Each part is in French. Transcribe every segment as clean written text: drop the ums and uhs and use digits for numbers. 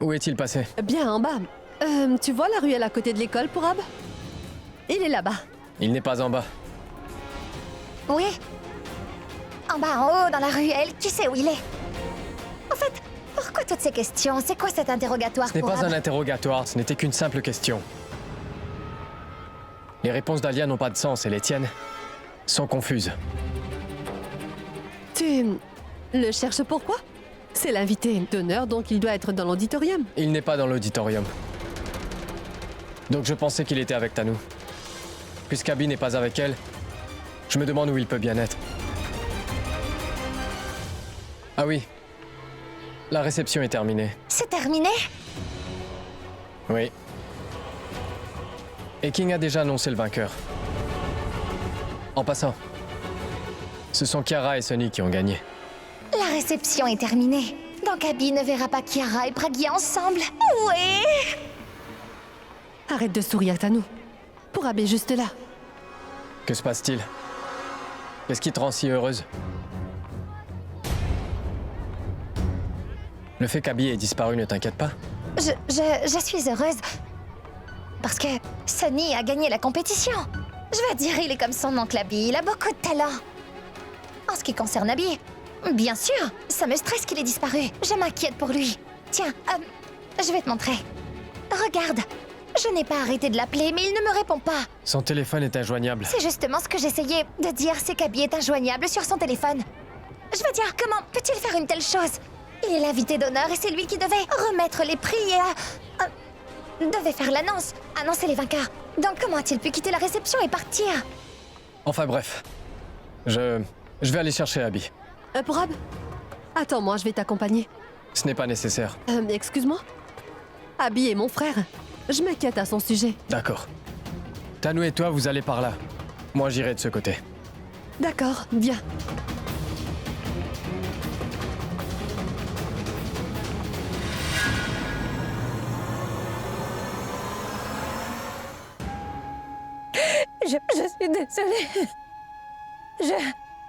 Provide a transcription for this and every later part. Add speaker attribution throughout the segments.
Speaker 1: Où est-il passé?
Speaker 2: Bien en bas. Tu vois la ruelle à côté de l'école, Pourab? Il est là-bas.
Speaker 1: Il n'est pas en bas.
Speaker 3: Oui. En bas, en haut, dans la ruelle, qui sait où il est? En fait, pourquoi toutes ces questions? C'est quoi cet interrogatoire,
Speaker 1: Ce n'est pas
Speaker 3: Pourab?
Speaker 1: un interrogatoire, ce n'était qu'une simple question. Les réponses d'Alia n'ont pas de sens et les tiennes sont confuses.
Speaker 2: Tu le cherches pourquoi? C'est l'invité d'honneur, donc il doit être dans l'auditorium.
Speaker 1: Il n'est pas dans l'auditorium. Donc je pensais qu'il était avec Tanou. Puisqu'Abby n'est pas avec elle, je me demande où il peut bien être. Ah oui. La réception est terminée.
Speaker 3: C'est terminé?
Speaker 1: Oui. Et King a déjà annoncé le vainqueur. En passant, ce sont Kiara et Sunny qui ont gagné.
Speaker 3: La réception est terminée. Donc Abby ne verra pas Kiara et Pragia ensemble. Oui.
Speaker 2: Arrête de sourire, Tanou. Pourab est juste là.
Speaker 1: Que se passe-t-il? Qu'est-ce qui te rend si heureuse? Le fait qu'Abby ait disparu ne t'inquiète pas?
Speaker 3: Je suis heureuse. Parce que Sunny a gagné la compétition. Je veux dire, il est comme son oncle Abby, il a beaucoup de talent. En ce qui concerne Abby, bien sûr, ça me stresse qu'il ait disparu. Je m'inquiète pour lui. Tiens, je vais te montrer. Regarde, je n'ai pas arrêté de l'appeler, mais il ne me répond pas.
Speaker 1: Son téléphone est injoignable.
Speaker 3: C'est justement ce que j'essayais de dire, c'est qu'Abby est injoignable sur son téléphone. Je veux dire, comment peut-il faire une telle chose? Il est l'invité d'honneur et c'est lui qui devait remettre les prix et devait faire l'annonce, annoncer les vainqueurs. Donc comment a-t-il pu quitter la réception et partir?
Speaker 1: Enfin bref. Je vais aller chercher Abby.
Speaker 2: Pourab? Attends-moi, je vais t'accompagner.
Speaker 1: Ce n'est pas nécessaire.
Speaker 2: Excuse-moi? Abby est mon frère. Je m'inquiète à son sujet.
Speaker 1: D'accord. Tanou et toi, vous allez par là. Moi, j'irai de ce côté.
Speaker 2: D'accord, viens.
Speaker 4: Je suis désolée.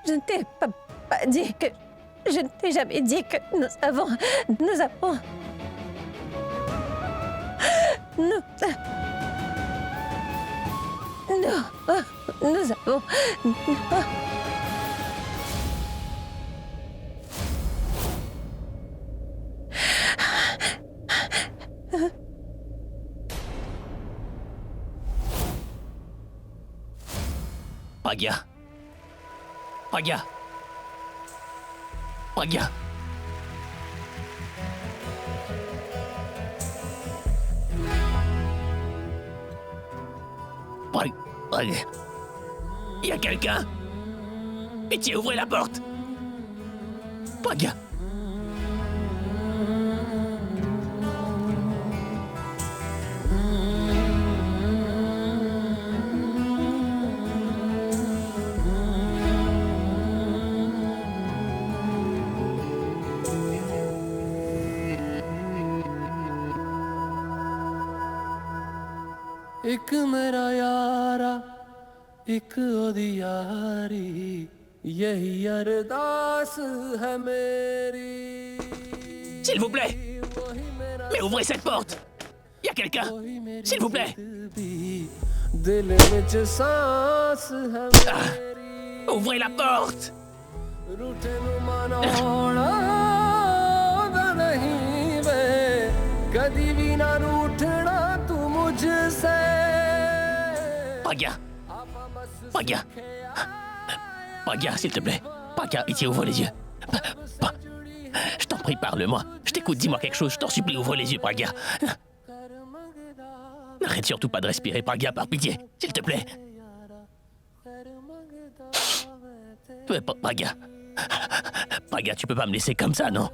Speaker 4: Je ne t'ai pas dit que... Je ne t'ai jamais dit que nous avons... Nous... Nous avons...
Speaker 5: Pragia. Pragia. Pragia. Pragia. Y a quelqu'un? Pitié, ouvrez la porte. Pragia.
Speaker 6: एक मेरा यारा एक ओदी यारी यही अरदास है मेरी
Speaker 5: S'il vous plaît. Mais ouvrez cette porte. Y a quelqu'un? S'il vous plaît.
Speaker 6: दिल विच सांस है मेरी
Speaker 5: Ouvrez la porte.
Speaker 6: रूठे नु मनाउणा दा नहीं वे कदी भी ना रूठना तू मुझसे
Speaker 5: Pragia. Pragia. Pragia, s'il te plaît. Pragia, pitié, ouvre les yeux. Je t'en prie, parle-moi. Je t'écoute, dis-moi quelque chose. Je t'en supplie, ouvre les yeux, Pragia. N'arrête surtout pas de respirer, Pragia, par pitié. S'il te plaît. Pragia. Pragia, tu peux pas me laisser comme ça, non?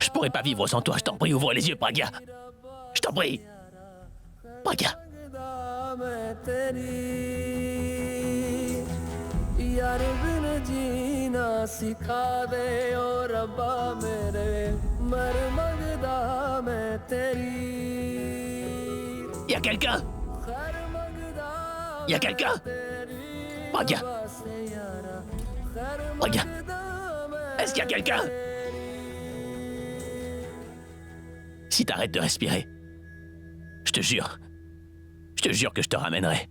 Speaker 5: Je pourrais pas vivre sans toi. Je t'en prie, ouvre les yeux, Pragia. Je t'en prie. Pragia.
Speaker 6: मैं तेरी यार बिन जीना सिखा दे ओ रब्बा मेरे मर मंगदा मैं तेरी
Speaker 5: Y'a quelqu'un? Y'a quelqu'un? Pragia. Pragia. Est-ce qu'il y a quelqu'un? Si t'arrêtes de respirer, je te jure que je te ramènerai.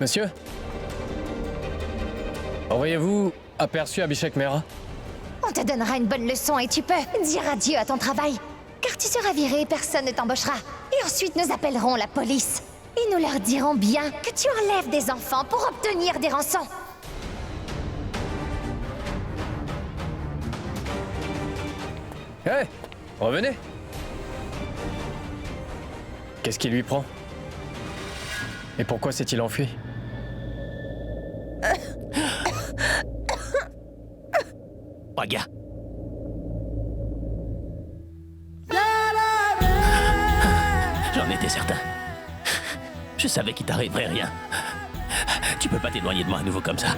Speaker 1: Monsieur? Auriez-vous aperçu Abhishek Mehra?
Speaker 3: On te donnera une bonne leçon et tu peux dire adieu à ton travail. Car tu seras viré et personne ne t'embauchera. Et ensuite, nous appellerons la police. Et nous leur dirons bien que tu enlèves des enfants pour obtenir des rançons.
Speaker 1: Hé! Revenez! Qu'est-ce qui lui prend? Et pourquoi s'est-il enfui?
Speaker 5: Pragya. J'en étais certain. Je savais qu'il t'arriverait rien. Tu peux pas t'éloigner de moi à nouveau comme ça.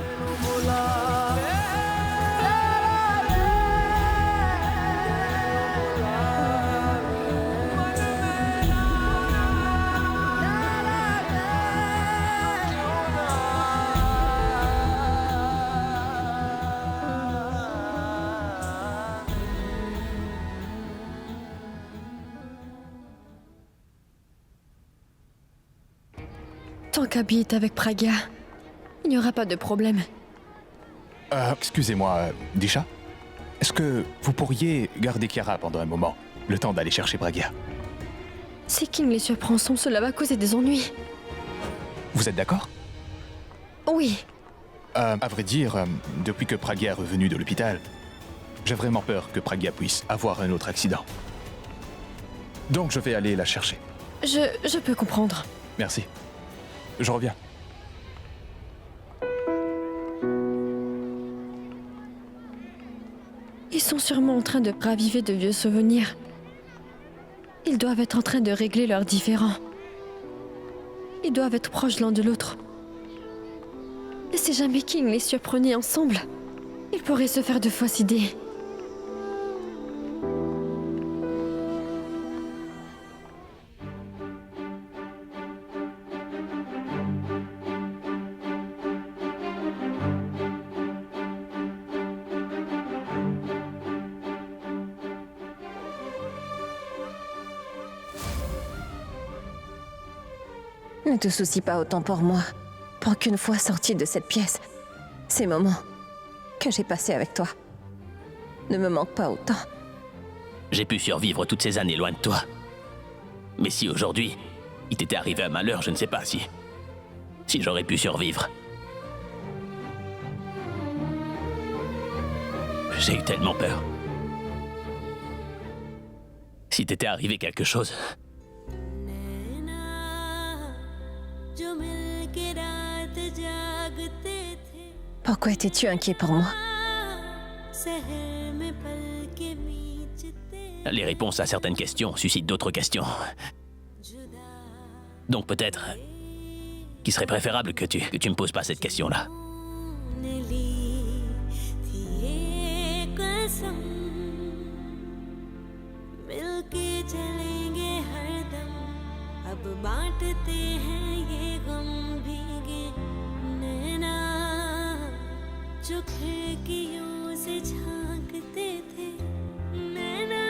Speaker 2: Tant qu'Abhi est avec Pragya, il n'y aura pas de problème.
Speaker 7: Excusez-moi, Disha. Est-ce que vous pourriez garder Kiara pendant un moment, le temps d'aller chercher Pragya?
Speaker 2: Si King les surprend ensemble, cela va causer des ennuis.
Speaker 7: Vous êtes d'accord?
Speaker 2: Oui,
Speaker 7: À vrai dire, depuis que Pragya est revenu de l'hôpital, j'ai vraiment peur que Pragya puisse avoir un autre accident. Donc je vais aller la chercher.
Speaker 2: je peux comprendre.
Speaker 7: Merci. Je reviens.
Speaker 2: Ils sont sûrement en train de raviver de vieux souvenirs. Ils doivent être en train de régler leurs différends. Ils doivent être proches l'un de l'autre. Et si jamais King les surprenait ensemble, ils pourraient se faire de fausses idées.
Speaker 4: Ne te soucie pas autant pour moi. Pour qu'une fois sortie de cette pièce, ces moments que j'ai passés avec toi ne me manquent pas autant.
Speaker 5: J'ai pu survivre toutes ces années loin de toi. Mais si aujourd'hui, il t'était arrivé un malheur, je ne sais pas si j'aurais pu survivre. J'ai eu tellement peur. Si t'était arrivé quelque chose,
Speaker 4: Pourquoi étais-tu inquiet pour moi?
Speaker 5: les réponses à certaines questions suscitent d'autres questions. Donc peut-être qu'il serait préférable que tu me poses pas cette question-là.
Speaker 8: जो खिड़कियों से झांकते थे नैना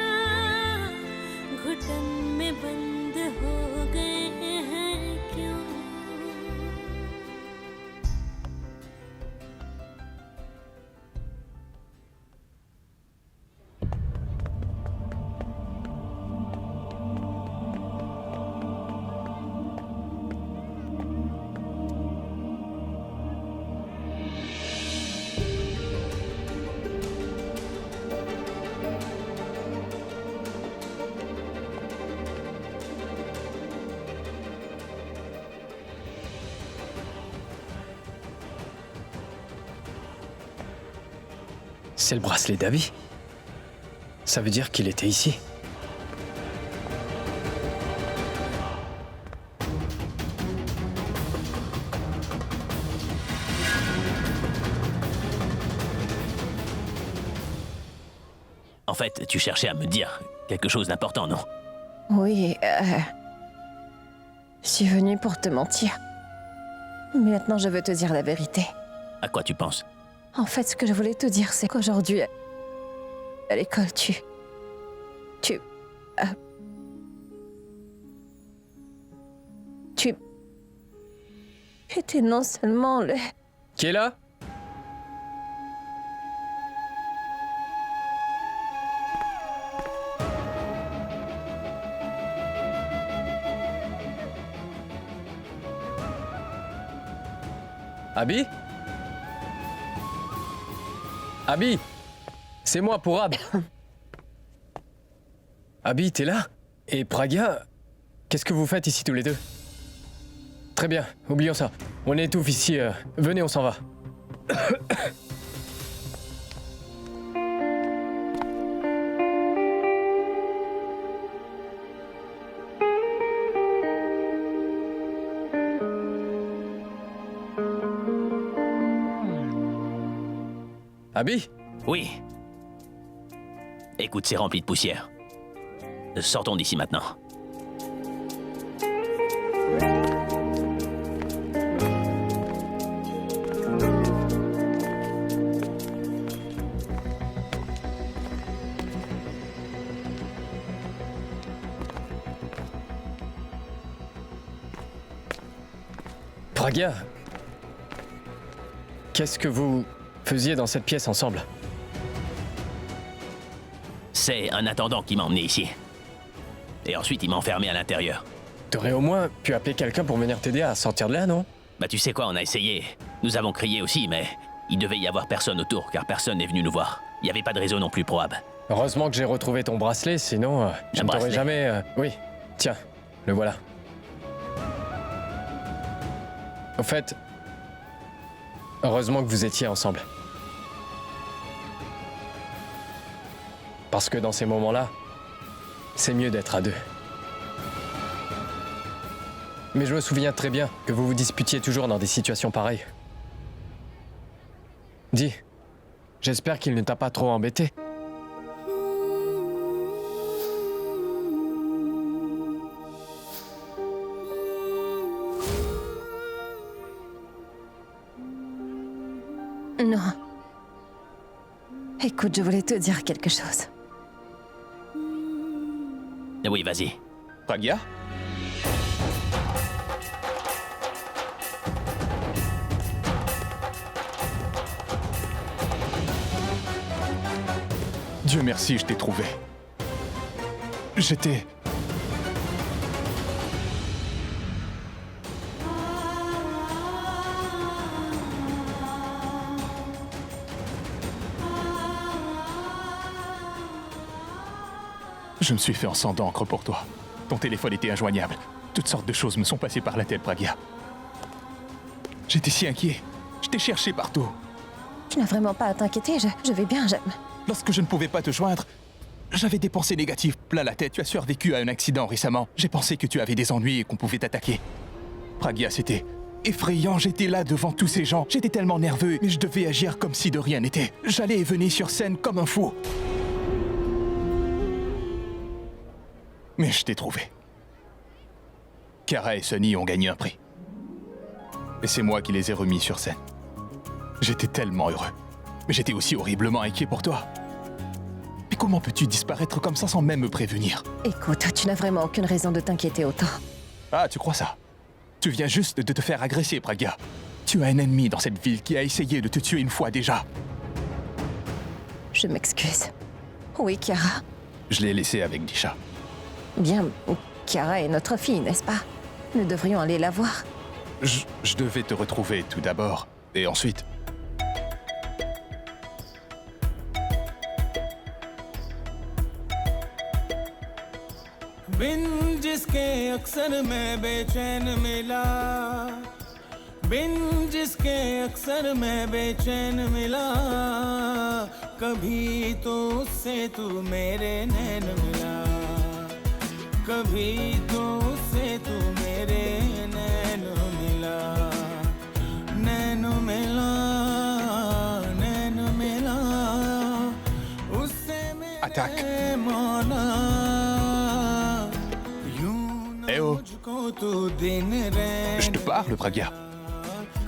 Speaker 8: घुटन में बंद हो गए हैं क्यों
Speaker 1: C'est le bracelet d'Abhi. Ça veut dire qu'il était ici.
Speaker 5: fait, tu cherchais à me dire quelque chose d'important, non?
Speaker 4: Oui, je suis venue pour te mentir. Mais maintenant, je veux te dire la vérité.
Speaker 5: À quoi tu penses?
Speaker 4: En fait, ce que je voulais te dire, c'est qu'aujourd'hui, à l'école, tu étais non seulement le...
Speaker 1: Qui est là? Abby? Abby? C'est moi, Pourab. Abby, t'es là? Et Pragya? Qu'est-ce que vous faites ici tous les deux? Très bien, oublions ça. On étouffe ici. Venez, on s'en va. Abby?
Speaker 5: Oui. Écoute, c'est rempli de poussière. Sortons d'ici maintenant.
Speaker 1: Pragya? Qu'est-ce que vous faisiez dans cette pièce ensemble?
Speaker 5: C'est un attendant qui m'a emmené ici. Et ensuite, il m'a enfermé à l'intérieur.
Speaker 1: T'aurais au moins pu appeler quelqu'un pour venir t'aider à sortir de là, non?
Speaker 5: Bah tu sais quoi, on a essayé. Nous avons crié aussi, mais il devait y avoir personne autour, car personne n'est venu nous voir. Il n'y avait pas de réseau non plus probable.
Speaker 1: Heureusement que j'ai retrouvé ton bracelet, sinon je ne t'aurais
Speaker 5: bracelet?
Speaker 1: jamais... Oui, tiens, le voilà. Au fait, heureusement que vous étiez ensemble. Parce que dans ces moments-là, c'est mieux d'être à deux. Mais je me souviens très bien que vous vous disputiez toujours dans des situations pareilles. Dis, j'espère qu'il ne t'a pas trop embêté.
Speaker 4: Non. Écoute, je voulais te dire quelque chose.
Speaker 5: Oui, vas-y.
Speaker 7: Pragya? Dieu merci, je t'ai trouvé. J'étais... Je me suis fait en sang d'encre pour toi. Ton téléphone était injoignable. Toutes sortes de choses me sont passées par la tête, Pragya. J'étais si inquiet. Je t'ai cherché partout.
Speaker 4: Tu n'as vraiment pas à t'inquiéter, je vais bien, j'aime.
Speaker 7: Lorsque je ne pouvais pas te joindre, j'avais des pensées négatives plein la tête. Tu as survécu à un accident récemment. J'ai pensé que tu avais des ennuis et qu'on pouvait t'attaquer. Pragya, c'était effrayant. J'étais là devant tous ces gens. J'étais tellement nerveux, mais je devais agir comme si de rien n'était. J'allais et venais sur scène comme un fou. Mais je t'ai trouvé. Kara et Sunny ont gagné un prix. Et c'est moi qui les ai remis sur scène. J'étais tellement heureux. Mais j'étais aussi horriblement inquiet pour toi. Mais comment peux-tu disparaître comme ça sans même me prévenir?
Speaker 4: Écoute, tu n'as vraiment aucune raison de t'inquiéter autant.
Speaker 7: Ah, tu crois ça? Tu viens juste de te faire agresser, Pragya. Tu as un ennemi dans cette ville qui a essayé de te tuer une fois déjà.
Speaker 4: Je m'excuse. Oui, Chiara.
Speaker 7: Je l'ai laissé avec Disha.
Speaker 4: Bien, Chiara est notre fille, n'est-ce pas? Nous devrions aller la voir.
Speaker 7: Je devais te retrouver tout d'abord, et ensuite...
Speaker 6: बिन जिसके अक्सर मैं बेचैन मिला बिन जिसके अक्सर मैं बेचैन मिला कभी तो उससे तू मेरे नैन मिला कभी तो उससे तू मेरे नैन मिला नैन मिला नैन मिला उससे
Speaker 7: tac.
Speaker 6: मौला यूं न
Speaker 7: Eh oh,
Speaker 6: मुझको तू दिन रहने
Speaker 7: je te parle, Pragya.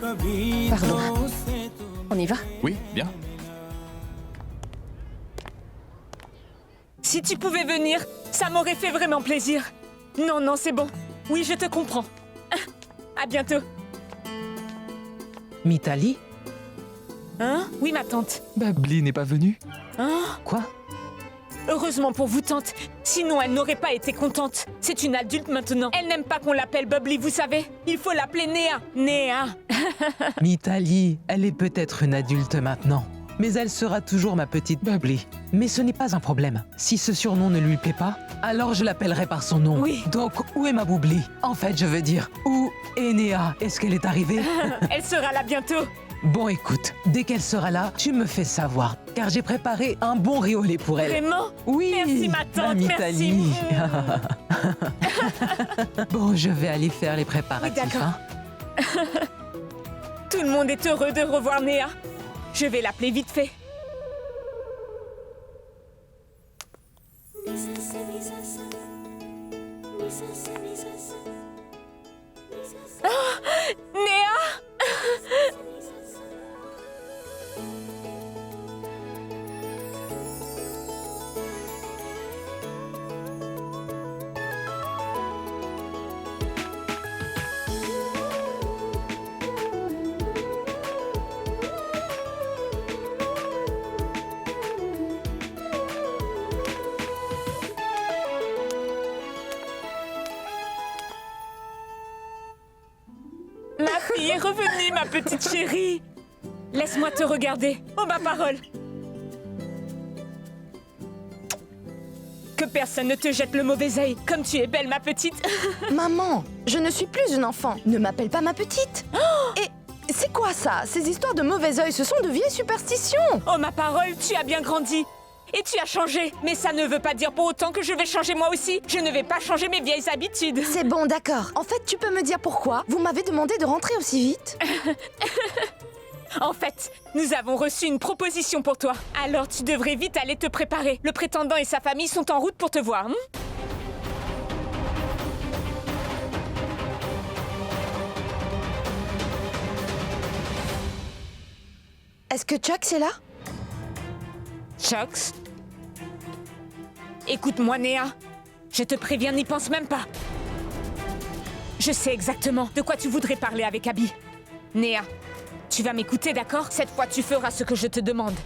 Speaker 6: कभी
Speaker 4: Pardon.
Speaker 6: तो से तू
Speaker 4: On y va?
Speaker 7: Oui, bien.
Speaker 9: Si tu pouvais venir, ça m'aurait fait vraiment plaisir. Non, non, c'est bon. Oui, je te comprends. À bientôt.
Speaker 10: Mitali?
Speaker 9: Hein? Oui, ma tante.
Speaker 10: Babli n'est pas venue?
Speaker 9: Hein?
Speaker 10: Quoi?
Speaker 9: Heureusement pour vous, tante. Sinon, elle n'aurait pas été contente. C'est une adulte maintenant. Elle n'aime pas qu'on l'appelle Bubbly, vous savez. Il faut l'appeler Néa. Néa.
Speaker 10: Mitali, elle est peut-être une adulte maintenant, mais elle sera toujours ma petite Bubbly. Mais ce n'est pas un problème. Si ce surnom ne lui plaît pas, alors je l'appellerai par son nom.
Speaker 9: Oui.
Speaker 10: Donc, où est ma Bubbly? En fait, je veux dire, où est Néa? Est-ce qu'elle est arrivée?
Speaker 9: Elle sera là bientôt.
Speaker 10: Bon, écoute, dès qu'elle sera là, tu me fais savoir, car j'ai préparé un bon riz au lait pour elle.
Speaker 9: Vraiment?
Speaker 10: Oui,
Speaker 9: Merci, ma tante,
Speaker 10: Mitali.
Speaker 9: merci.
Speaker 10: Bon, je vais aller faire les préparatifs.
Speaker 9: Oui, d'accord.
Speaker 10: hein.
Speaker 9: Tout le monde est heureux de revoir Néa. Je vais l'appeler vite fait. Néa! Ma fille est revenue, ma petite chérie. Laisse-moi te regarder. Oh, ma parole. Que personne ne te jette le mauvais œil. Comme tu es belle, ma petite.
Speaker 11: Maman, je ne suis plus une enfant. Ne m'appelle pas ma petite. Et c'est quoi ça? Ces histoires de mauvais œil, ce sont de vieilles superstitions.
Speaker 9: Oh, ma parole, tu as bien grandi. Et tu as changé. Mais ça ne veut pas dire pour autant que je vais changer moi aussi. Je ne vais pas changer mes vieilles habitudes.
Speaker 11: C'est bon, d'accord. En fait, tu peux me dire pourquoi vous m'avez demandé de rentrer aussi vite?
Speaker 9: En fait, nous avons reçu une proposition pour toi. Alors tu devrais vite aller te préparer. Le prétendant et sa famille sont en route pour te voir.
Speaker 11: Est-ce que Chuck, c'est là?
Speaker 9: Chucks? Écoute-moi, Néa. Je te préviens, n'y pense même pas. Je sais exactement de quoi tu voudrais parler avec Abby. Néa, tu vas m'écouter, d'accord? Cette fois, tu feras ce que je te demande.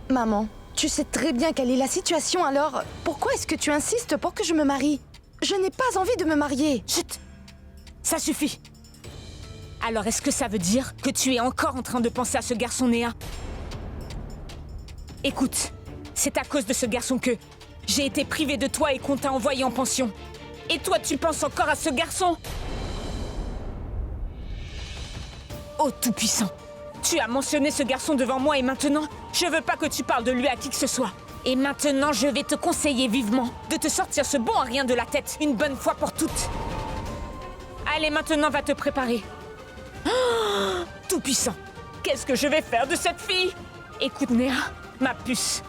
Speaker 11: Maman, tu sais très bien quelle est la situation, alors pourquoi est-ce que tu insistes pour que je me marie? Je n'ai pas envie de me marier.
Speaker 9: Chut! Ça suffit. Alors, est-ce que ça veut dire que tu es encore en train de penser à ce garçon, Néa? Écoute, c'est à cause de ce garçon que j'ai été privée de toi et qu'on t'a envoyé en pension. Et toi, tu penses encore à ce garçon? Oh, Tout-Puissant! Tu as mentionné ce garçon devant moi et maintenant, je veux pas que tu parles de lui à qui que ce soit. Et maintenant, je vais te conseiller vivement de te sortir ce bon à rien de la tête, une bonne fois pour toutes. Allez, maintenant, va te préparer. Oh, Tout-Puissant! Qu'est-ce que je vais faire de cette fille? Écoute, Néa, ma puce.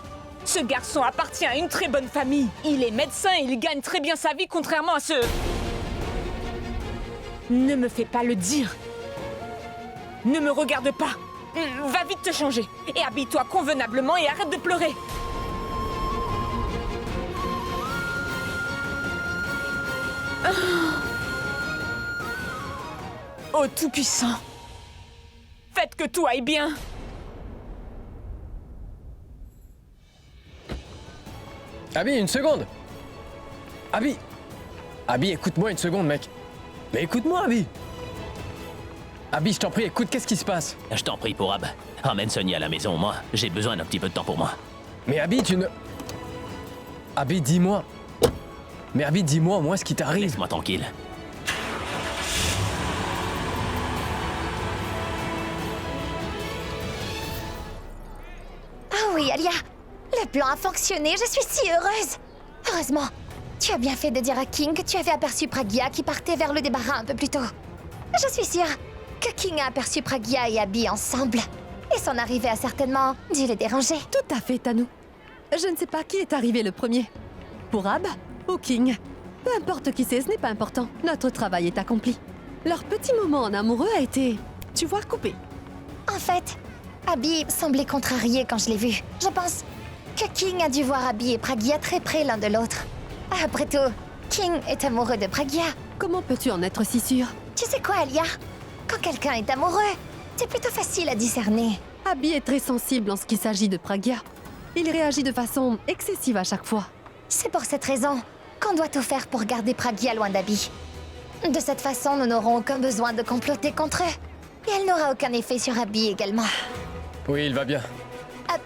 Speaker 9: Ce garçon appartient à une très bonne famille. Il est médecin et il gagne très bien sa vie, contrairement à ce... Ne me fais pas le dire. Ne me regarde pas. Va vite te changer. Et habille-toi convenablement et arrête de pleurer. Oh, Tout-Puissant. Faites que tout aille bien.
Speaker 1: Abby, une seconde! Abby! Abby, écoute-moi une seconde, mec. Mais écoute-moi, Abby! Abby, je t'en prie, écoute, qu'est-ce qui se passe?
Speaker 5: Je t'en prie, pour Ab. Ramène Sonia à la maison, moi. J'ai besoin d'un petit peu de temps pour moi.
Speaker 1: Mais Abby, tu ne... Abby, dis-moi. Mais Abby, dis-moi, moi, ce qui t'arrive.
Speaker 5: Laisse-moi tranquille.
Speaker 3: Ah oui, Alia, le plan a fonctionné, je suis si heureuse. Heureusement, tu as bien fait de dire à King que tu avais aperçu Pragya qui partait vers le débarras un peu plus tôt. Je suis sûre que King a aperçu Pragya et Abby ensemble. Et son arrivée a certainement dû les déranger.
Speaker 2: Tout à fait, Tanou.
Speaker 12: Je ne sais pas qui est arrivé le premier. Pourab ou King. Peu importe qui c'est, ce n'est pas important. Notre travail est accompli. Leur petit moment en amoureux a été, tu vois, coupé.
Speaker 3: En fait, Abby semblait contrarié quand je l'ai vu. Je pense que King a dû voir Abby et Pragya très près l'un de l'autre. Après tout, King est amoureux de Pragya.
Speaker 12: Comment peux-tu en être si sûre?
Speaker 3: Tu sais quoi, Alia? Quand quelqu'un est amoureux, c'est plutôt facile à discerner.
Speaker 12: Abby est très sensible en ce qu'il s'agit de Pragya. Il réagit de façon excessive à chaque fois.
Speaker 3: C'est pour cette raison qu'on doit tout faire pour garder Pragya loin d'Abby. De cette façon, nous n'aurons aucun besoin de comploter contre eux. Et elle n'aura aucun effet sur Abby également.
Speaker 1: Oui, il va bien.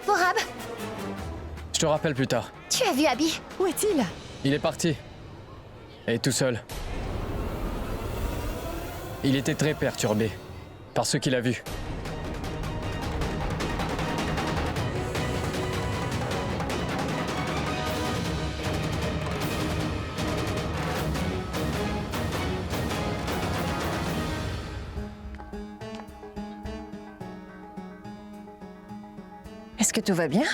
Speaker 3: Pourab,
Speaker 1: Je te rappelle plus tard.
Speaker 3: tu as vu Abby?
Speaker 12: Où est-il?
Speaker 1: Il est parti. Et tout seul. Il était très perturbé par ce qu'il a vu.
Speaker 11: Est-ce que tout va bien?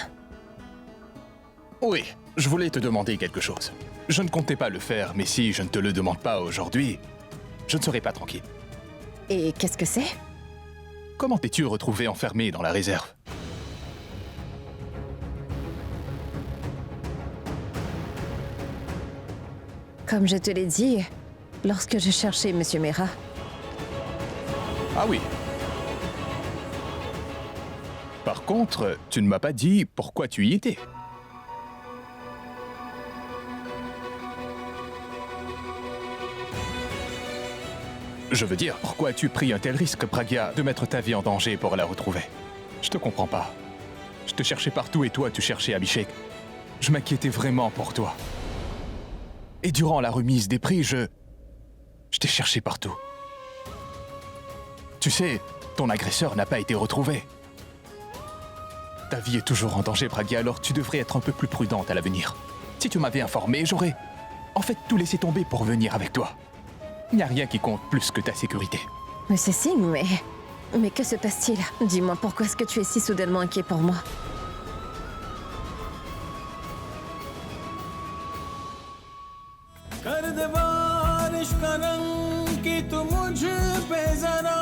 Speaker 7: Oui, je voulais te demander quelque chose. Je ne comptais pas le faire, mais si je ne te le demande pas aujourd'hui, je ne serai pas tranquille.
Speaker 11: Et qu'est-ce que c'est?
Speaker 7: Comment t'es-tu retrouvé enfermé dans la réserve?
Speaker 11: Comme je te l'ai dit, lorsque je cherchais Monsieur Mera.
Speaker 7: Ah oui. Par contre, tu ne m'as pas dit pourquoi tu y étais. Je veux dire, pourquoi as-tu pris un tel risque, Pragya, de mettre ta vie en danger pour la retrouver? Je te comprends pas. Je te cherchais partout et toi, tu cherchais Abhishek. Je m'inquiétais vraiment pour toi. Et durant la remise des prix, je t'ai cherché partout. Tu sais, ton agresseur n'a pas été retrouvé. Ta vie est toujours en danger, Pragya, alors tu devrais être un peu plus prudente à l'avenir. Si tu m'avais informé, j'aurais en fait tout laissé tomber pour venir avec toi. Il n'y a rien qui compte plus que ta sécurité.
Speaker 11: Monsieur Singh, mais que se passe-t-il? Dis-moi, pourquoi est-ce que tu es si soudainement inquiet pour moi?
Speaker 6: कर दे बारिश का रंग कि तू मुझ पे जरा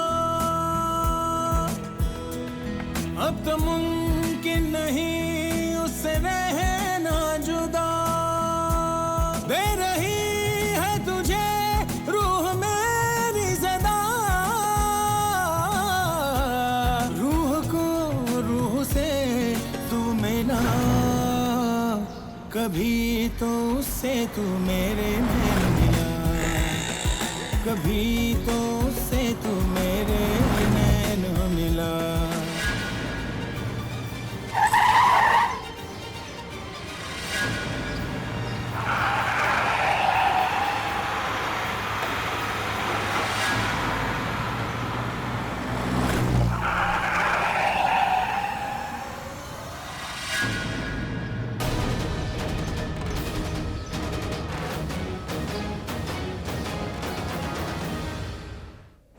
Speaker 6: अब तो मुमकिन नहीं उससे रहना जुदा दे रही है तुझे रूह मेरी सदा रूह को रूह से तू मिला कभी तो उससे तू मेरे नैन मिला कभी तो उससे तू मेरे नैन मिला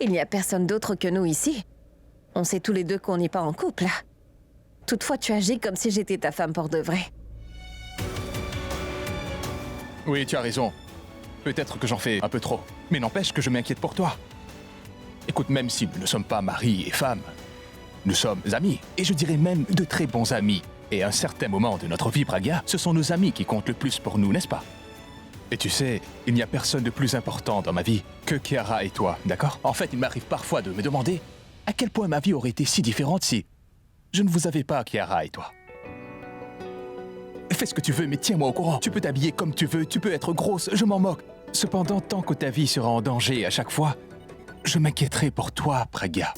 Speaker 11: Il n'y a personne d'autre que nous ici. On sait tous les deux qu'on n'est pas en couple. Toutefois, tu agis comme si j'étais ta femme pour de vrai.
Speaker 7: Oui, tu as raison. Peut-être que j'en fais un peu trop. Mais n'empêche que je m'inquiète pour toi. Écoute, même si nous ne sommes pas mari et femme, nous sommes amis. Et je dirais même de très bons amis. Et à un certain moment de notre vie, Pragya, ce sont nos amis qui comptent le plus pour nous, n'est-ce pas? Et tu sais, il n'y a personne de plus important dans ma vie que Kiara et toi, d'accord? En fait, il m'arrive parfois de me demander à quel point ma vie aurait été si différente si je ne vous avais pas, Kiara et toi. Fais ce que tu veux, mais tiens-moi au courant. Tu peux t'habiller comme tu veux, tu peux être grosse, je m'en moque. Cependant, tant que ta vie sera en danger à chaque fois, je m'inquiéterai pour toi, Pragya.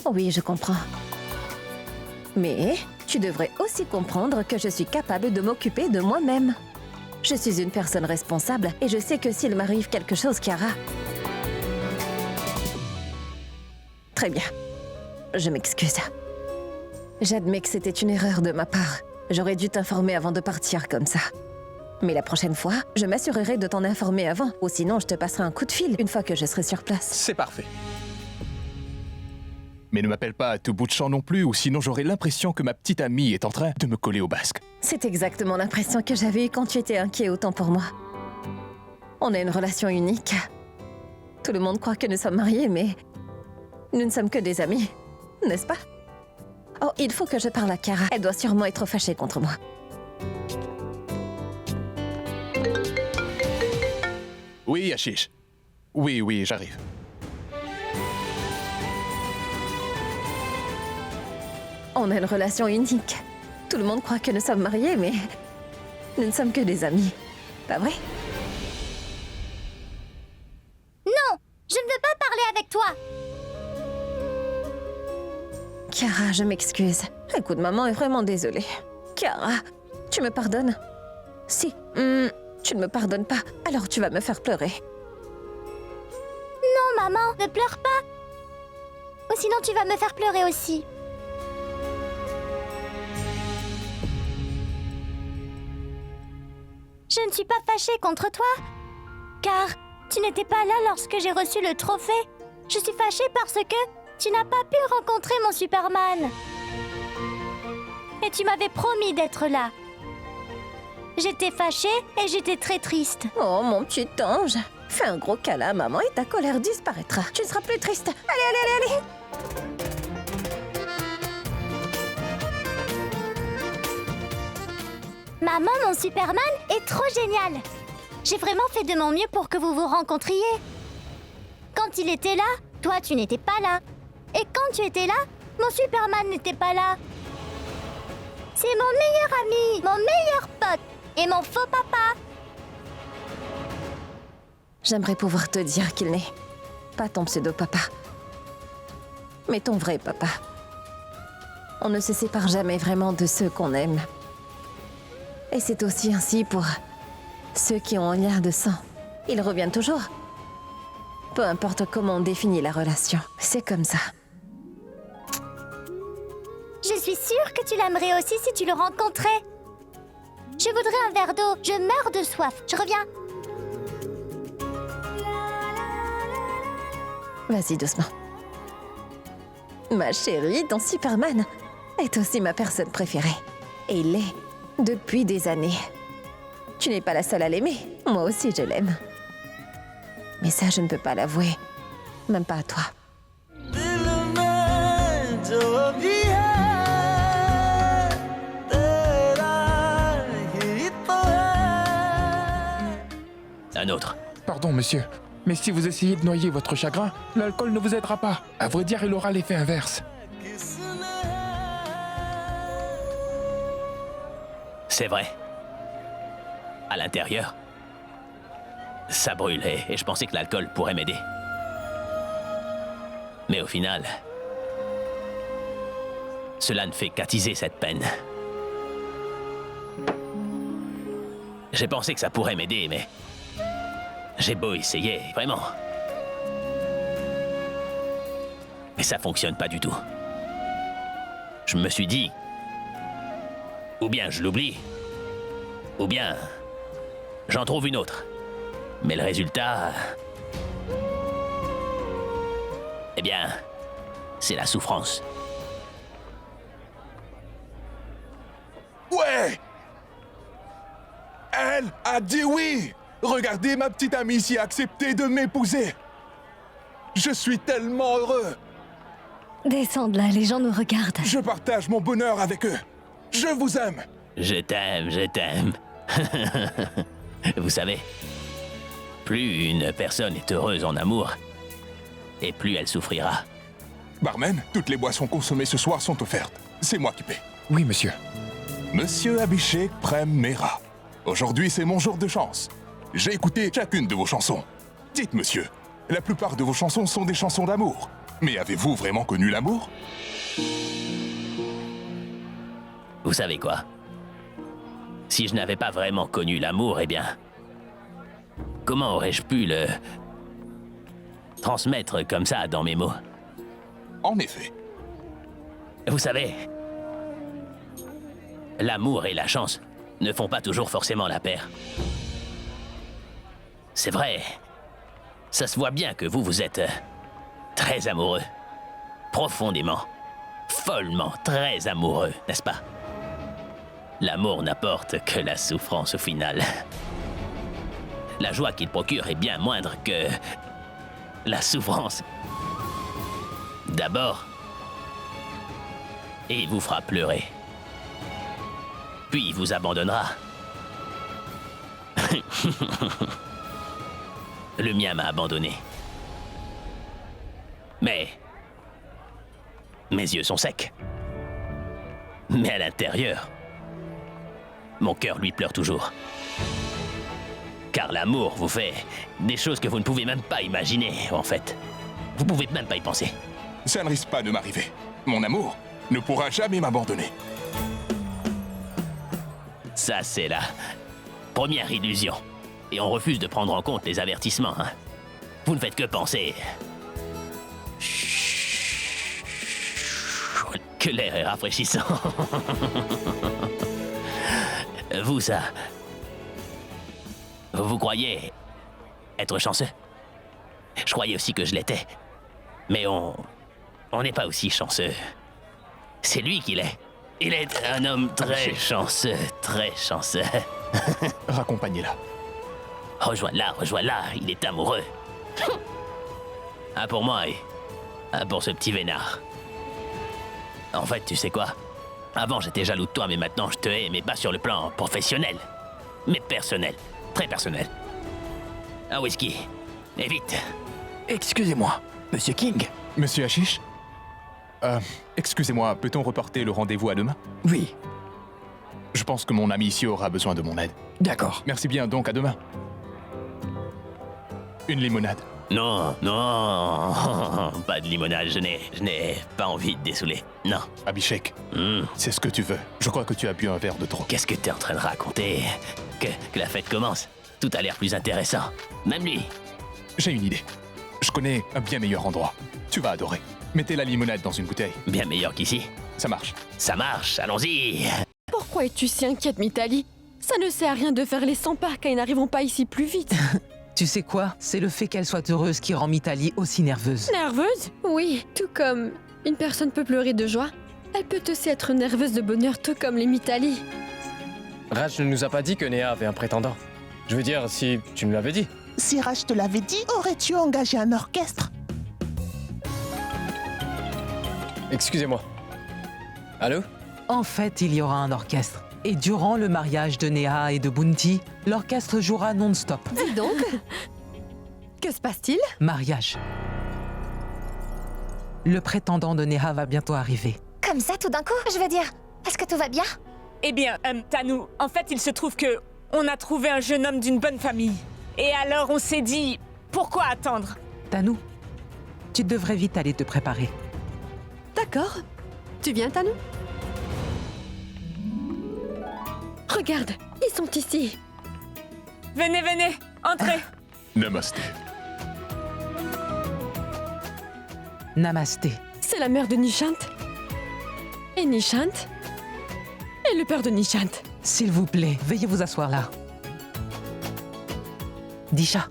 Speaker 11: Oui, je comprends. Mais tu devrais aussi comprendre que je suis capable de m'occuper de moi-même. Je suis une personne responsable et je sais que s'il m'arrive quelque chose, Kiara... Très bien. Je m'excuse. J'admets que c'était une erreur de ma part. J'aurais dû t'informer avant de partir comme ça. Mais la prochaine fois, je m'assurerai de t'en informer avant. Ou sinon, je te passerai un coup de fil une fois que je serai sur place.
Speaker 7: C'est parfait. Mais ne m'appelle pas à tout bout de champ non plus, ou sinon j'aurai l'impression que ma petite amie est en train de me coller au basque.
Speaker 11: C'est exactement l'impression que j'avais eue quand tu étais inquiet autant pour moi. On a une relation unique. Tout le monde croit que nous sommes mariés, mais nous ne sommes que des amis, n'est-ce pas? Oh, il faut que je parle à Kara. Elle doit sûrement être fâchée contre moi.
Speaker 7: Oui, Ashish. Oui, j'arrive.
Speaker 11: On a une relation unique. Tout le monde croit que nous sommes mariés, mais nous ne sommes que des amis. Pas vrai?
Speaker 3: Non, je ne veux pas parler avec toi.
Speaker 11: Kara, je m'excuse. Écoute, maman est vraiment désolée. Kara, tu me pardonnes? Si, tu ne me pardonnes pas, alors tu vas me faire pleurer.
Speaker 3: Non, maman, ne pleure pas. Ou sinon tu vas me faire pleurer aussi. Je ne suis pas fâchée contre toi, car tu n'étais pas là lorsque j'ai reçu le trophée. Je suis fâchée parce que tu n'as pas pu rencontrer mon Superman. Et tu m'avais promis d'être là. J'étais fâchée et j'étais très triste.
Speaker 11: Oh, mon petit ange. Fais un gros câlin à maman et ta colère disparaîtra. Tu ne seras plus triste. Allez.
Speaker 3: Maman, mon Superman est trop génial. J'ai vraiment fait de mon mieux pour que vous vous rencontriez. Quand il était là, toi tu n'étais pas là. Et quand tu étais là, mon Superman n'était pas là. C'est mon meilleur ami, mon meilleur pote et mon faux papa.
Speaker 11: J'aimerais pouvoir te dire qu'il n'est pas ton pseudo-papa, mais ton vrai papa. On ne se sépare jamais vraiment de ceux qu'on aime. Et c'est aussi ainsi pour ceux qui ont un lien de sang. Ils reviennent toujours. Peu importe comment on définit la relation, c'est comme ça.
Speaker 3: Je suis sûre que tu l'aimerais aussi si tu le rencontrais. Je voudrais un verre d'eau. Je meurs de soif. Je reviens.
Speaker 11: Vas-y doucement. Ma chérie, ton Superman est aussi ma personne préférée. Et il l'est depuis des années. Tu n'es pas la seule à l'aimer. Moi aussi, je l'aime. Mais ça, je ne peux pas l'avouer. Même pas à toi.
Speaker 5: Un autre.
Speaker 13: Pardon, monsieur, mais si vous essayez de noyer votre chagrin, l'alcool ne vous aidera pas. À vrai dire, il aura l'effet inverse.
Speaker 5: C'est vrai. À l'intérieur, ça brûlait et je pensais que l'alcool pourrait m'aider. Mais au final, cela ne fait qu'attiser cette peine. J'ai pensé que ça pourrait m'aider, mais j'ai beau essayer, vraiment. Mais ça fonctionne pas du tout. Je me suis dit, ou bien je l'oublie, ou bien j'en trouve une autre. Mais le résultat... Eh bien, c'est la souffrance.
Speaker 7: Ouais! Elle a dit oui! Regardez, ma petite amie ici a accepté de m'épouser. Je suis tellement heureux.
Speaker 2: Descends de là, les gens nous regardent.
Speaker 7: Je partage mon bonheur avec eux. Je vous aime.
Speaker 5: Je t'aime, je t'aime. Vous savez, plus une personne est heureuse en amour, et plus elle souffrira.
Speaker 7: Barman, toutes les boissons consommées ce soir sont offertes. C'est moi qui paie.
Speaker 13: Oui, monsieur.
Speaker 7: Monsieur Abhishek Prem Mehra. Aujourd'hui, c'est mon jour de chance. J'ai écouté chacune de vos chansons. Dites, monsieur, la plupart de vos chansons sont des chansons d'amour. Mais avez-vous vraiment connu l'amour?
Speaker 5: Vous savez quoi? Si je n'avais pas vraiment connu l'amour, eh bien... Comment aurais-je pu le... transmettre comme ça dans mes mots?
Speaker 7: En effet.
Speaker 5: Vous savez... L'amour et la chance ne font pas toujours forcément la paire. C'est vrai. Ça se voit bien que vous êtes très amoureux. profondément, follement, très amoureux, n'est-ce pas? L'amour n'apporte que la souffrance au final. La joie qu'il procure est bien moindre que la souffrance. D'abord, il vous fera pleurer. Puis il vous abandonnera. Le mien m'a abandonné. Mais mes yeux sont secs. Mais à l'intérieur, mon cœur lui pleure toujours. Car l'amour vous fait des choses que vous ne pouvez même pas imaginer, en fait. Vous pouvez même pas y penser.
Speaker 7: Ça ne risque pas de m'arriver. Mon amour ne pourra jamais m'abandonner.
Speaker 5: Ça, c'est la première illusion. Et on refuse de prendre en compte les avertissements, hein. Vous ne faites que penser. Que l'air est rafraîchissant. Vous, ça... Vous croyez être chanceux? Je croyais aussi que je l'étais. Mais on n'est pas aussi chanceux. C'est lui qui l'est. Il est un homme très chanceux, très chanceux.
Speaker 7: Raccompagnez-la.
Speaker 5: Rejoins-la, il est amoureux. Un pour moi et un pour ce petit vénard. En fait, tu sais quoi? Avant, j'étais jaloux de toi, mais maintenant, je te hais, mais pas sur le plan professionnel, mais personnel. Très personnel. Un whisky. Et vite.
Speaker 7: Excusez-moi, Monsieur King. Monsieur Ashish? Excusez-moi, peut-on reporter le rendez-vous à demain?
Speaker 14: Oui.
Speaker 7: Je pense que mon ami ici aura besoin de mon aide.
Speaker 14: D'accord.
Speaker 7: Merci bien, donc à demain. Une limonade.
Speaker 5: Non, pas de limonade, je n'ai pas envie de dessouler. Non.
Speaker 7: Abhishek, c'est ce que tu veux. Je crois que tu as bu un verre de trop.
Speaker 5: Qu'est-ce que t'es en train de raconter? Que la fête commence. Tout a l'air plus intéressant. Même lui.
Speaker 7: J'ai une idée. Je connais un bien meilleur endroit. Tu vas adorer. Mettez la limonade dans une bouteille.
Speaker 5: Bien meilleur qu'ici.
Speaker 7: Ça marche.
Speaker 5: Ça marche, allons-y.
Speaker 2: Pourquoi es-tu si inquiète, Mitali? Ça ne sert à rien de faire les 100 pas car ils n'arriveront pas ici plus vite.
Speaker 10: Tu sais quoi? C'est le fait qu'elle soit heureuse qui rend Mitali aussi nerveuse.
Speaker 2: Nerveuse? Oui, tout comme une personne peut pleurer de joie, elle peut aussi être nerveuse de bonheur, tout comme les Mitali.
Speaker 1: Raj ne nous a pas dit que Néa avait un prétendant. Je veux dire, si tu nous l'avais dit.
Speaker 15: Si Raj te l'avait dit, aurais-tu engagé un orchestre?
Speaker 1: Excusez-moi. Allô?
Speaker 10: En fait, il y aura un orchestre. Et durant le mariage de Néa et de Bounty, l'orchestre jouera non-stop.
Speaker 12: Dis donc. Que se passe-t-il?
Speaker 10: Mariage. Le prétendant de Néha va bientôt arriver.
Speaker 3: Comme ça, tout d'un coup, je veux dire, est-ce que tout va bien?
Speaker 9: Eh bien, Tanou, en fait, il se trouve que on a trouvé un jeune homme d'une bonne famille. Et alors, on s'est dit, pourquoi attendre?
Speaker 10: Tanou, tu devrais vite aller te préparer.
Speaker 12: D'accord. Tu viens, Tanou?
Speaker 2: Regarde, ils sont ici.
Speaker 9: Venez, entrez.
Speaker 7: Namasté.
Speaker 10: Namasté.
Speaker 2: C'est la mère de Nishant. Et Nishant. Et le père de Nishant.
Speaker 10: S'il vous plaît, veuillez vous asseoir là. Disha,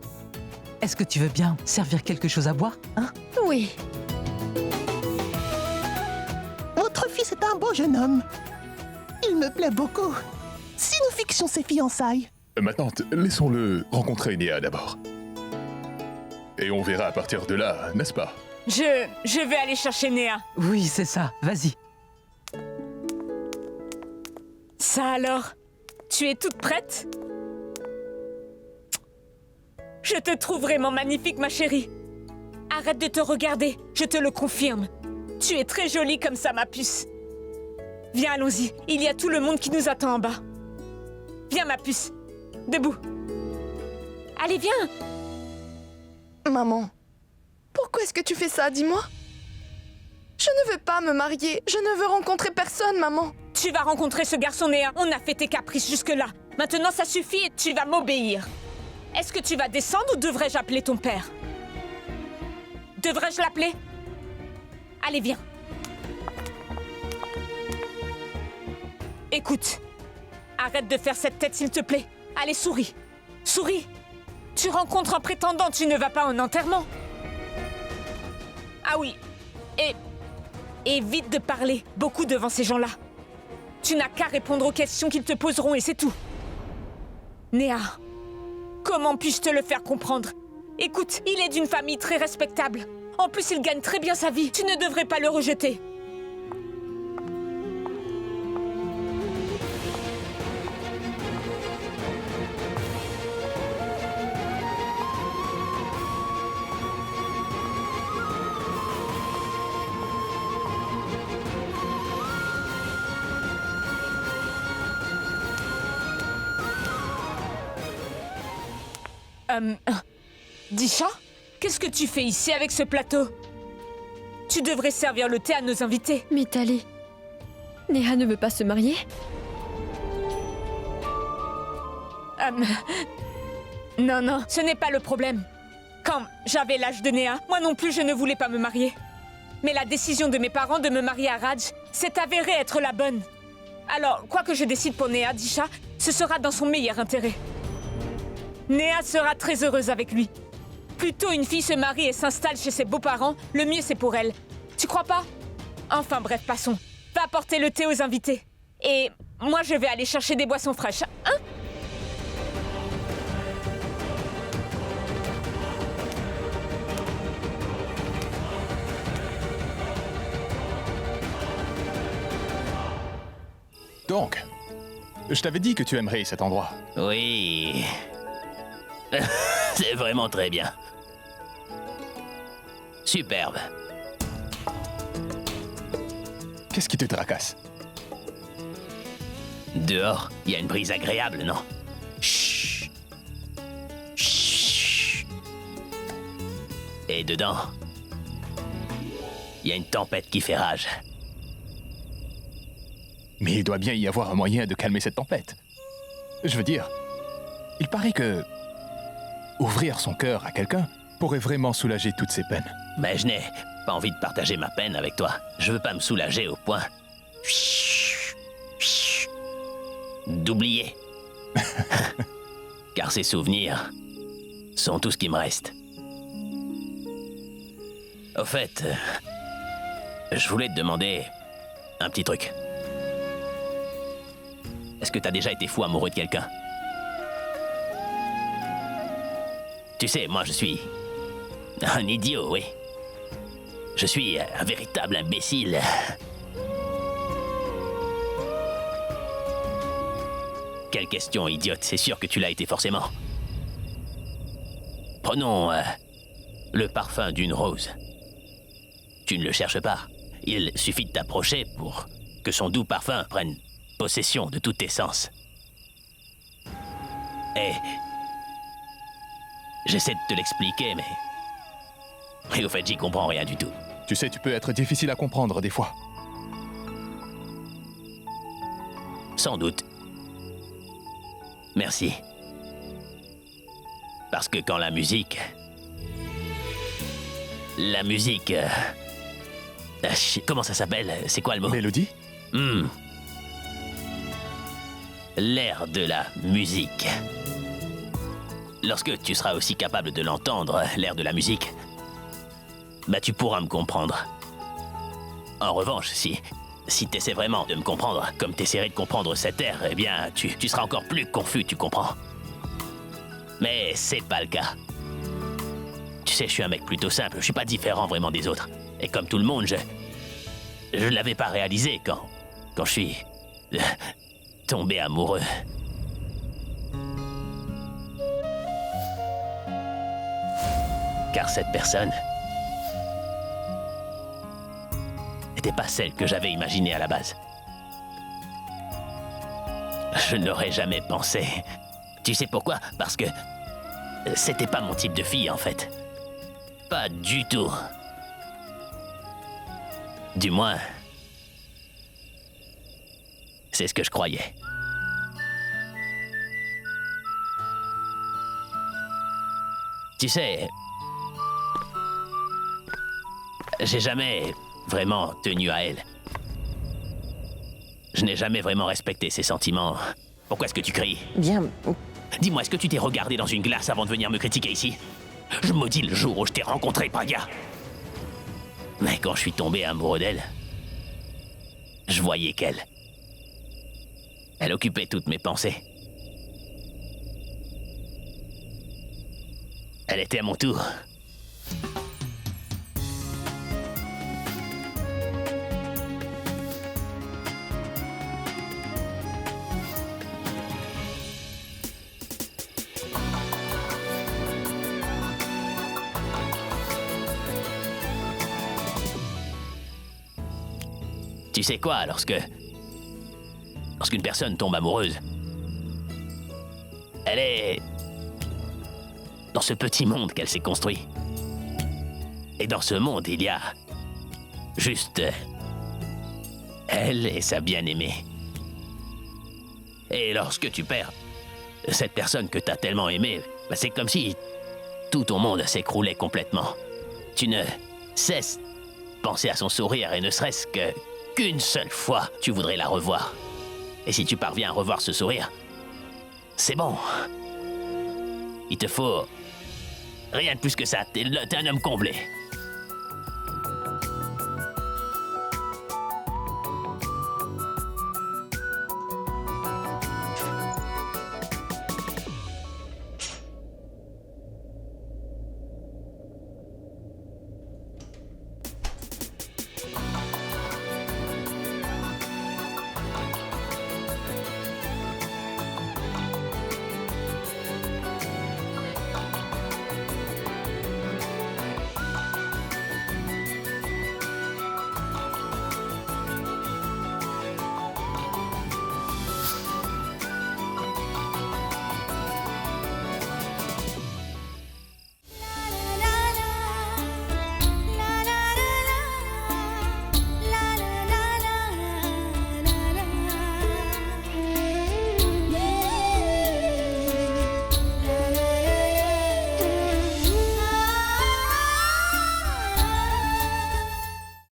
Speaker 10: est-ce que tu veux bien servir quelque chose à boire, hein?
Speaker 2: Oui.
Speaker 15: Votre fils est un beau jeune homme. Il me plaît beaucoup. Si nous fixions ses fiançailles.
Speaker 16: Ma tante, laissons-le rencontrer Néa d'abord. Et on verra à partir de là, n'est-ce pas?
Speaker 9: Je vais aller chercher Néa.
Speaker 10: Oui, c'est ça. Vas-y.
Speaker 9: Ça alors? Tu es toute prête? Je te trouve vraiment magnifique, ma chérie. Arrête de te regarder, je te le confirme. Tu es très jolie comme ça, ma puce. Viens, allons-y. Il y a tout le monde qui nous attend en bas. Viens, ma puce. Debout. Allez, viens.
Speaker 17: Maman, pourquoi est-ce que tu fais ça, dis-moi? Je ne veux pas me marier. Je ne veux rencontrer personne, maman.
Speaker 9: Tu vas rencontrer ce garçon Néa. On a fait tes caprices jusque-là. Maintenant, ça suffit et tu vas m'obéir. Est-ce que tu vas descendre ou devrais-je appeler ton père? Devrais-je l'appeler? Allez, viens. Écoute, arrête de faire cette tête, s'il te plaît. Allez, souris. Souris. Tu rencontres un prétendant, tu ne vas pas en enterrement. Ah oui. Et Évite de parler beaucoup devant ces gens-là. Tu n'as qu'à répondre aux questions qu'ils te poseront et c'est tout. Néa, comment puis-je te le faire comprendre? Écoute, il est d'une famille très respectable. En plus, il gagne très bien sa vie. Tu ne devrais pas le rejeter. Disha, qu'est-ce que tu fais ici avec ce plateau? Tu devrais servir le thé à nos invités.
Speaker 2: Mitali, Néha ne veut pas se marier?
Speaker 9: Non, ce n'est pas le problème. Quand j'avais l'âge de Néha, moi non plus je ne voulais pas me marier. Mais la décision de mes parents de me marier à Raj s'est avérée être la bonne. Alors, quoi que je décide pour Néha, Disha, ce sera dans son meilleur intérêt. Néha sera très heureuse avec lui. Plutôt une fille se marie et s'installe chez ses beaux-parents, le mieux c'est pour elle. Tu crois pas? Enfin bref, passons. Va apporter le thé aux invités. Et moi je vais aller chercher des boissons fraîches, hein?
Speaker 7: Donc, je t'avais dit que tu aimerais cet endroit.
Speaker 5: Oui. C'est vraiment très bien. Superbe.
Speaker 7: Qu'est-ce qui te tracasse?
Speaker 5: Dehors, il y a une brise agréable, non? Chut. Chut. Et dedans, il y a une tempête qui fait rage.
Speaker 7: Mais il doit bien y avoir un moyen de calmer cette tempête. Je veux dire, il paraît que ouvrir son cœur à quelqu'un pourrait vraiment soulager toutes ses peines.
Speaker 5: Mais je n'ai pas envie de partager ma peine avec toi. Je veux pas me soulager au point d'oublier. Car ces souvenirs sont tout ce qui me reste. Au fait, je voulais te demander un petit truc. Est-ce que t'as déjà été fou amoureux de quelqu'un? Tu sais, moi je suis un idiot, oui. Je suis un véritable imbécile. Quelle question idiote, c'est sûr que tu l'as été forcément. Prenons le parfum d'une rose. Tu ne le cherches pas. Il suffit de t'approcher pour que son doux parfum prenne possession de tous tes sens. Et j'essaie de te l'expliquer, mais au fait, j'y comprends rien du tout.
Speaker 7: Tu sais, tu peux être difficile à comprendre des fois.
Speaker 5: Sans doute. Merci. Parce que quand la musique... comment ça s'appelle? C'est quoi le mot?
Speaker 7: Mélodie?
Speaker 5: L'air de la musique. Lorsque tu seras aussi capable de l'entendre, l'air de la musique, bah tu pourras me comprendre. En revanche, si t'essaies vraiment de me comprendre, comme t'essaierais de comprendre cet air, eh bien, tu seras encore plus confus, tu comprends. Mais c'est pas le cas. Tu sais, je suis un mec plutôt simple, je suis pas différent vraiment des autres. Et comme tout le monde, je l'avais pas réalisé quand je suis tombé amoureux. Car cette personne n'était pas celle que j'avais imaginée à la base. Je n'aurais jamais pensé. Tu sais pourquoi? Parce que c'était pas mon type de fille, en fait. Pas du tout. Du moins, c'est ce que je croyais. Tu sais, j'ai jamais vraiment tenu à elle. Je n'ai jamais vraiment respecté ses sentiments. Pourquoi est-ce que tu cries?
Speaker 11: Bien.
Speaker 5: Dis-moi, est-ce que tu t'es regardé dans une glace avant de venir me critiquer ici? Je maudis le jour où je t'ai rencontré, Pragya. Mais quand je suis tombé amoureux d'elle, je voyais qu'elle... Elle occupait toutes mes pensées. Elle était à mon tour. Tu sais quoi, lorsqu'une personne tombe amoureuse, elle est dans ce petit monde qu'elle s'est construit. Et dans ce monde, il y a juste elle et sa bien-aimée. Et lorsque tu perds cette personne que t'as tellement aimée, bah, c'est comme si tout ton monde s'écroulait complètement. Tu ne cesses de penser à son sourire et ne serait-ce qu'une seule fois, tu voudrais la revoir. Et si tu parviens à revoir ce sourire, c'est bon. Il te faut rien de plus que ça. T'es un homme comblé.